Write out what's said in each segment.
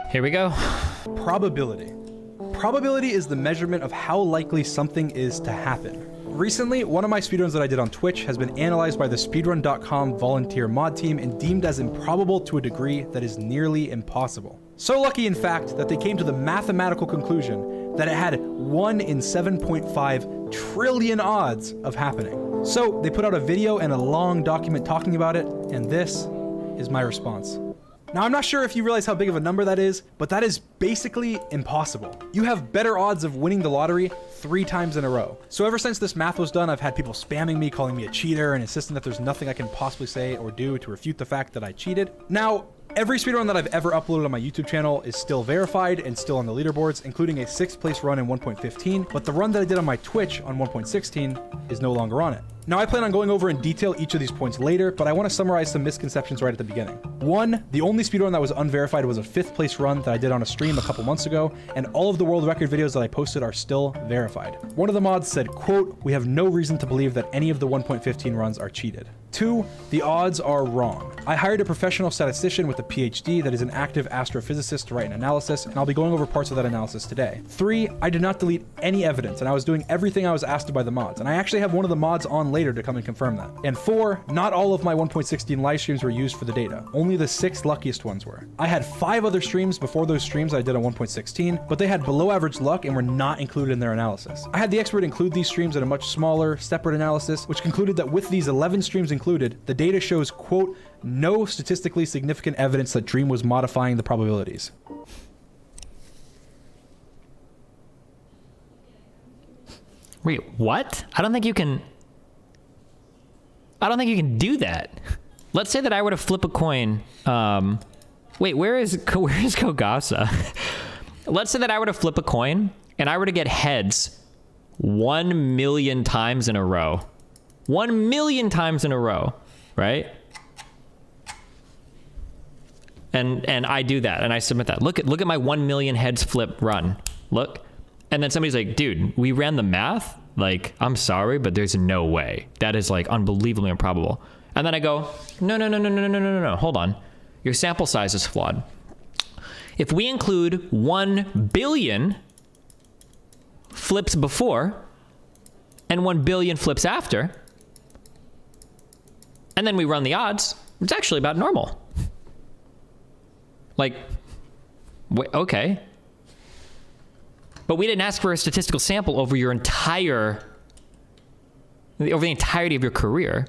Here we go. Probability. Probability is the measurement of how likely something is to happen. Recently, one of my speedruns that I did on Twitch has been analyzed by the speedrun.com volunteer mod team and deemed as improbable to a degree that is nearly impossible. So lucky, in fact, that they came to the mathematical conclusion that it had 1 in 7.5 trillion odds of happening. So they put out a video and a long document talking about it, and this is my response. Now, I'm not sure if you realize how big of a number that is, but that is basically impossible. You have better odds of winning the lottery 3 times in a row. So ever since this math was done, I've had people spamming me, calling me a cheater, and insisting that there's nothing I can possibly say or do to refute the fact that I cheated. Now, every speedrun that I've ever uploaded on my YouTube channel is still verified and still on the leaderboards, including a 6th place run in 1.15, but the run that I did on my Twitch on 1.16 is no longer on it. Now, I plan on going over in detail each of these points later, but I want to summarize some misconceptions right at the beginning. 1, the only speedrun that was unverified was a 5th place run that I did on a stream a couple months ago, and all of the world record videos that I posted are still verified. One of the mods said, quote, "We have no reason to believe that any of the 1.15 runs are cheated." 2, the odds are wrong. I hired a professional statistician with a PhD that is an active astrophysicist to write an analysis, and I'll be going over parts of that analysis today. 3, I did not delete any evidence, and I was doing everything I was asked to by the mods, and I actually have one of the mods on later to come and confirm that. And 4, not all of my 1.16 live streams were used for the data. Only the 6 luckiest ones were. I had 5 other streams before those streams I did on 1.16, but they had below average luck and were not included in their analysis. I had the expert include these streams in a much smaller, separate analysis, which concluded that with these 11 streams included, the data shows, quote, "no statistically significant evidence that Dream was modifying the probabilities." Wait, what? I don't think you can do that. Let's say that I were to flip a coin. Wait, where is Kogasa? Let's say that I were to flip a coin and I were to get heads 1 million times in a row. 1 million times in a row, right? And I do that and I submit that. Look at my 1 million heads flip run. Look. And then somebody's like, "Dude, we ran the math. Like, I'm sorry, but there's no way. That is like unbelievably improbable." And then I go, no, hold on. Your sample size is flawed. If we include 1 billion flips before and 1 billion flips after, and then we run the odds, it's actually about normal. Like, okay. But we didn't ask for a statistical sample over the entirety of your career.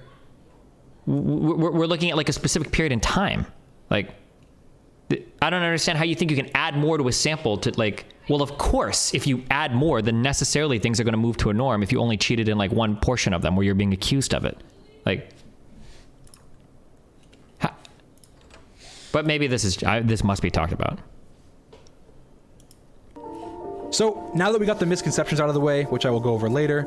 We're looking at like a specific period in time. Like, I don't understand how you think you can add more to a sample to like, well, of course, if you add more, then necessarily things are going to move to a norm if you only cheated in like one portion of them where you're being accused of it. Like, but maybe this must be talked about. So now that we got the misconceptions out of the way, which I will go over later,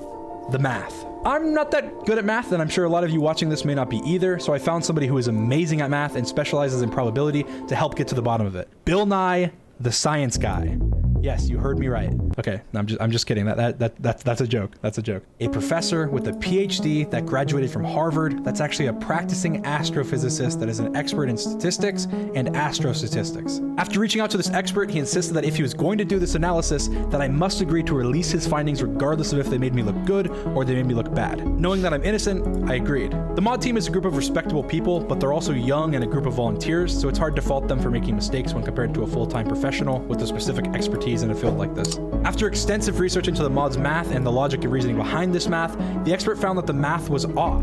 the math. I'm not that good at math, and I'm sure a lot of you watching this may not be either, so I found somebody who is amazing at math and specializes in probability to help get to the bottom of it. Bill Nye, the science guy. Yes, you heard me right. Okay, no, I'm just kidding. That's a joke. That's a joke. A professor with a PhD that graduated from Harvard, that's actually a practicing astrophysicist that is an expert in statistics and astrostatistics. After reaching out to this expert, he insisted that if he was going to do this analysis, that I must agree to release his findings regardless of if they made me look good or they made me look bad. Knowing that I'm innocent, I agreed. The mod team is a group of respectable people, but they're also young and a group of volunteers, so it's hard to fault them for making mistakes when compared to a full-time professional with a specific expertise in a field like this. After extensive research into the mod's math and the logic and reasoning behind this math, the expert found that the math was off.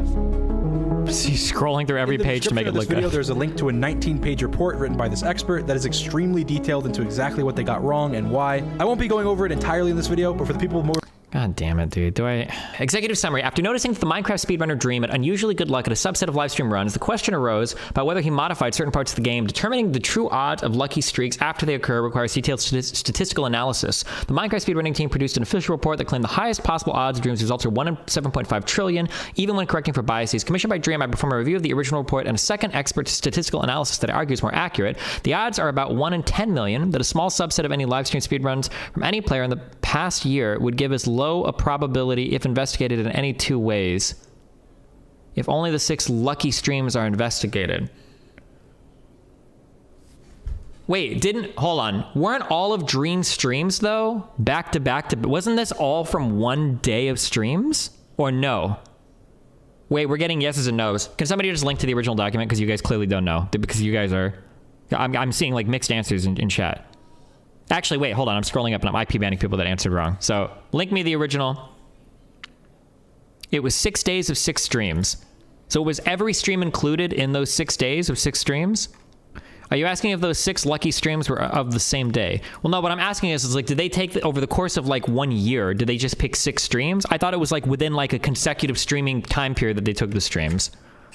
He's scrolling through every page to make it look good. There's a link to a 19-page report written by this expert that is extremely detailed into exactly what they got wrong and why. I won't be going over it entirely in this video, but for the people more... God damn it, dude. Executive summary. After noticing that the Minecraft speedrunner Dream had unusually good luck at a subset of livestream runs, the question arose about whether he modified certain parts of the game. Determining the true odds of lucky streaks after they occur requires detailed statistical analysis. The Minecraft speedrunning team produced an official report that claimed the highest possible odds of Dream's results are 1 in 7.5 trillion, even when correcting for biases. Commissioned by Dream, I perform a review of the original report and a second expert statistical analysis that argues more accurate. The odds are about 1 in 10 million, that a small subset of any livestream speedruns from any player in the past year would give as low a probability if investigated in any 2 ways. If only the 6 lucky streams are investigated. Wait, hold on. Weren't all of Dream's streams though back to back to, wasn't this all from one day of streams? Or no? Wait, we're getting yeses and nos. Can somebody just link to the original document? Because you guys clearly don't know. Because you guys are, I'm seeing like mixed answers in chat. Actually, wait, hold on. I'm scrolling up and I'm IP banning people that answered wrong. So link me the original. It was 6 days of 6 streams. So was every stream included in those 6 days of 6 streams? Are you asking if those 6 lucky streams were of the same day? Well, no, what I'm asking is like, did they take, over the course of like 1 year, did they just pick 6 streams? I thought it was like within like a consecutive streaming time period that they took the streams.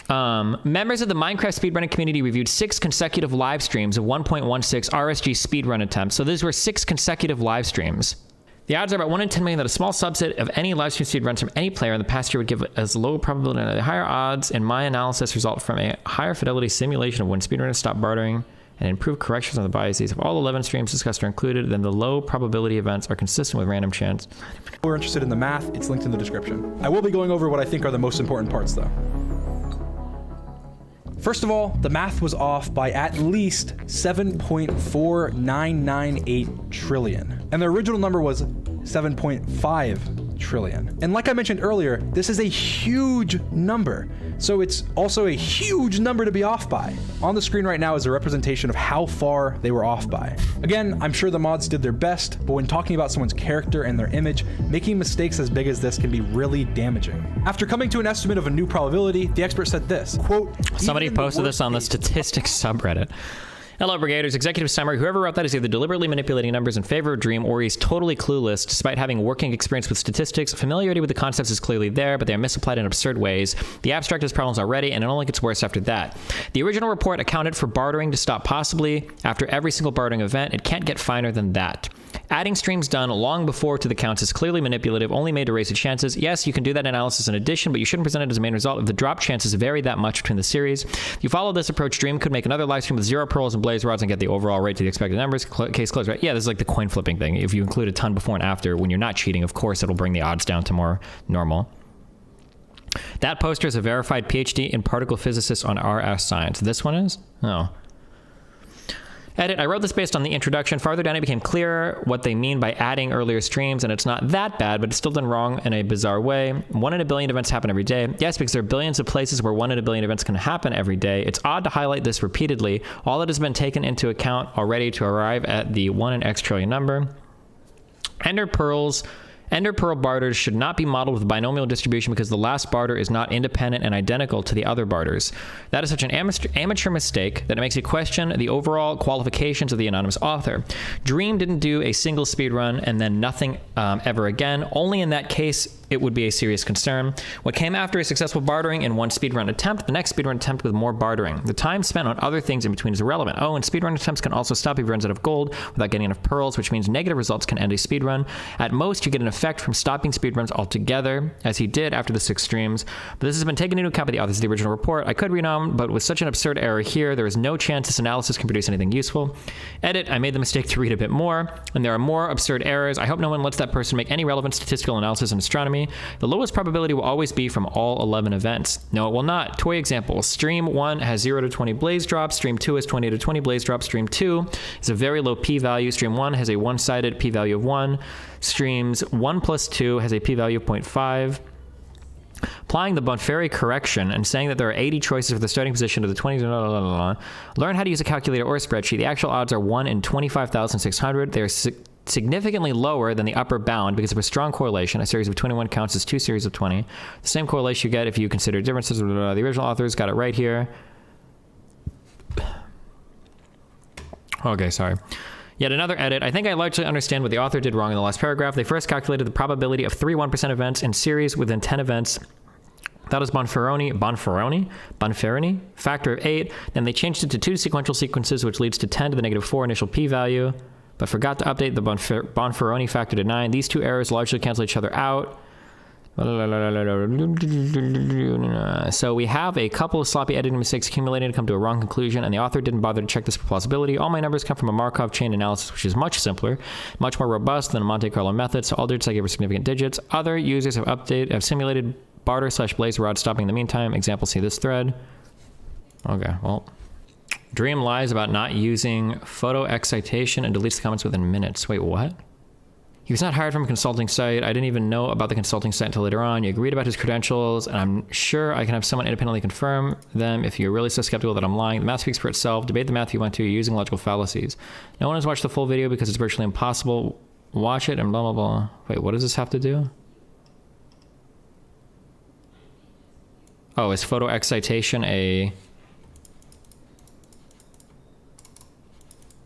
Members of the Minecraft speedrunning community reviewed 6 consecutive live streams of 1.16 RSG speedrun attempts. So these were 6 consecutive live streams. The odds are about 1 in 10 million that a small subset of any live stream speedruns from any player in the past year would give as low probability and higher odds in my analysis result from a higher fidelity simulation of when speedrunners stop bartering and improve corrections on the biases. If all 11 streams discussed are included, then the low probability events are consistent with random chance. If we're interested in the math, it's linked in the description. I will be going over what I think are the most important parts though. First of all, the math was off by at least 7.4998 trillion. And the original number was 7.5 trillion. And like I mentioned earlier, this is a huge number. So it's also a huge number to be off by. On the screen right now is a representation of how far they were off by. Again, I'm sure the mods did their best, but when talking about someone's character and their image, making mistakes as big as this can be really damaging. After coming to an estimate of a new probability, the expert said this, quote, somebody posted this on the statistics subreddit. Hello, Brigaders. Executive summary. Whoever wrote that is either deliberately manipulating numbers in favor of Dream or he's totally clueless despite having working experience with statistics. Familiarity with the concepts is clearly there, but they are misapplied in absurd ways. The abstract has problems already, and it only gets worse after that. The original report accounted for bartering to stop possibly after every single bartering event. It can't get finer than that. Adding streams done long before to the counts is clearly manipulative, only made to raise the chances. Yes, you can do that analysis in addition, but you shouldn't present it as a main result if the drop chances vary that much between the series. If you follow this approach, Dream could make another live stream with 0 pearls and blaze rods and get the overall rate to the expected numbers. Case closed, right? Yeah, this is like the coin flipping thing. If you include a ton before and after, when you're not cheating, of course, it'll bring the odds down to more normal. That poster is a verified PhD in particle physicist on RS Science. This one is? Oh. Edit, I wrote this based on the introduction. Farther down, it became clearer what they mean by adding earlier streams, and it's not that bad, but it's still done wrong in a bizarre way. 1 in a billion events happen every day. Yes, because there are billions of places where 1 in a billion events can happen every day. It's odd to highlight this repeatedly. All that has been taken into account already to arrive at the 1 in X trillion number. Ender pearl barters should not be modeled with binomial distribution because the last barter is not independent and identical to the other barters. That is such an amateur mistake that it makes you question the overall qualifications of the anonymous author. Dream didn't do a single speedrun and then nothing ever again. Only in that case, it would be a serious concern. What came after a successful bartering in one speedrun attempt, the next speedrun attempt with more bartering. The time spent on other things in between is irrelevant. Oh, and speedrun attempts can also stop if you runs out of gold without getting enough pearls, which means negative results can end a speedrun. At most, you get an effect from stopping speedruns altogether, as he did after the 6 streams. But this has been taken into account by the authors of the original report. I could read on, but with such an absurd error here, there is no chance this analysis can produce anything useful. Edit, I made the mistake to read a bit more, and there are more absurd errors. I hope no one lets that person make any relevant statistical analysis in astronomy. The lowest probability will always be from all 11 events. No, it will not. Toy example. Stream 1 has 0 to 20 blaze drops. Stream 2 has 20 to 20 blaze drops. Stream 2 is a very low p-value. Stream 1 has a one-sided p-value of 1. Streams 1 plus 2 has a p-value of 0.5. Applying the Bonferri correction and saying that there are 80 choices for the starting position of the 20... Learn how to use a calculator or a spreadsheet. The actual odds are 1 in 25,600. They are significantly lower than the upper bound because of a strong correlation. A series of 21 counts as 2 series of 20. The same correlation you get if you consider differences. The original authors got it right here. Okay, sorry. Yet another edit. I think I largely understand what the author did wrong in the last paragraph. They first calculated the probability of 3 1% events in series within 10 events. That was Bonferroni, factor of 8. Then they changed it to 2 sequential sequences, which leads to 10 to the negative 4 initial p-value, but forgot to update the Bonferroni factor to 9. These 2 errors largely cancel each other out. So we have a couple of sloppy editing mistakes accumulated to come to a wrong conclusion, and the author didn't bother to check this for plausibility. All my numbers come from a Markov chain analysis, which is much simpler, much more robust than a Monte Carlo method, so all digits I give are significant digits. Other users have simulated barter/blaze rod stopping in the meantime. Example, see this thread. Okay, well, Dream lies about not using photo excitation and deletes the comments within minutes. Wait, what? He was not hired from a consulting site. I didn't even know about the consulting site until later on. You agreed about his credentials, and I'm sure I can have someone independently confirm them if you're really so skeptical that I'm lying. The math speaks for itself. Debate the math you went to. You're using logical fallacies. No one has watched the full video because it's virtually impossible. Watch it and blah, blah, blah. Wait, what does this have to do? Oh, is photo excitation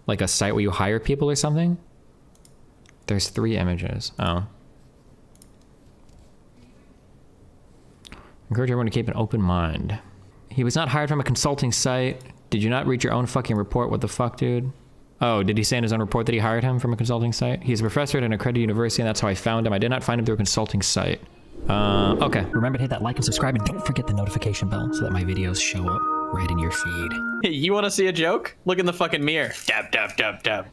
like a site where you hire people or something? There's 3 images. Oh. Encourage everyone to keep an open mind. He was not hired from a consulting site. Did you not read your own fucking report? What the fuck, dude? Oh, did he say in his own report that he hired him from a consulting site? He's a professor at an accredited university, and that's how I found him. I did not find him through a consulting site. Okay. Remember to hit that like and subscribe, and don't forget the notification bell so that my videos show up right in your feed. Hey, you want to see a joke? Look in the fucking mirror. Dab, dab, dab, dab.